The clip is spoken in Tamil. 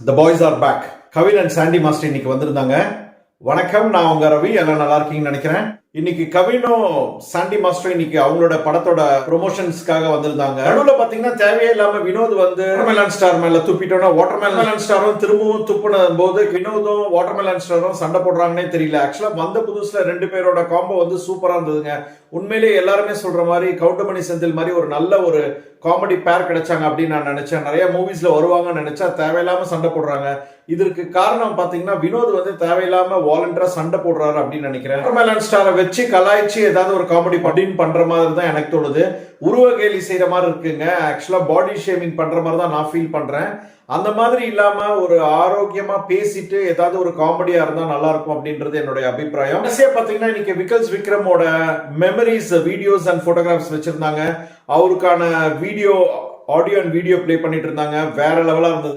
The boys are back. Kavin and Sandy master இன்னைக்கு வந்திருந்தாங்க. வணக்கம், நான் உங்க ரவி. எல்லாம் நல்லா இருக்கீங்கன்னு நினைக்கிறேன். இன்னைக்கு கவினும் சாண்டி மாஸ்டர் இன்னைக்கு அவங்களோட படத்தோட ப்ரொமோஷன்ஸ்க்காக வந்திருந்தாங்க. நடுவுல பாத்தீங்கன்னா தேவையே இல்லாம வினோத் வந்து வாட்டர்மெலன் ஸ்டார் மேல துப்பிட்டோம்னா வாட்டர்மெலன் ஸ்டாரும் திரும்பவும் துப்புன போது வினோதும் வாட்டர்மெலன் ஸ்டாரும் சண்டை போடுறாங்கன்னே தெரியல. ஆக்சுவலா வந்த புதுசுல ரெண்டு பேரோட காம்போ வந்து சூப்பரா இருந்ததுங்க. உண்மையிலேயே எல்லாருமே சொல்ற மாதிரி கவுண்டமணி செந்தில் மாதிரி ஒரு நல்ல ஒரு காமெடி பேர் கிடைச்சாங்க அப்படின்னு நான் நினைச்சேன். நிறைய மூவிஸ்ல வருவாங்கன்னு நினைச்சா தேவையில்லாம சண்டை போடுறாங்க. இதற்கு காரணம் பாத்தீங்கன்னா வினோத் வந்து தேவையில்லாம வாலண்டரா சண்டை போடுறாரு அப்படின்னு நினைக்கிறேன். வாட்டர்மெலன் ஸ்டாரை வச்சு கலாய்ச்சி ஏதாவது ஒரு காமெடி அப்படின்னு பண்ற மாதிரி தான் எனக்கு தோணுது. உருவ கேலி செய்யற மாதிரி இருக்குங்க. ஆக்சுவலா பாடி ஷேமிங் பண்ற மாதிரி தான் நான் ஃபீல் பண்றேன். அந்த மாதிரி இல்லாம ஒரு ஆரோக்கியமா பேசிட்டு ஏதாவது ஒரு காமெடியா இருந்தா நல்லா இருக்கும் அப்படின்றது என்னுடைய அபிப்பிராயம். பாத்தீங்கன்னா இன்னைக்கு Vikkals விக்ரமோட memories videos and photographs வச்சிருந்தாங்க. அவருக்கான ஆடியோ அண்ட் வீடியோ பிளே பண்ணிட்டு இருந்தாங்க. வேற லெவலா இருந்தது.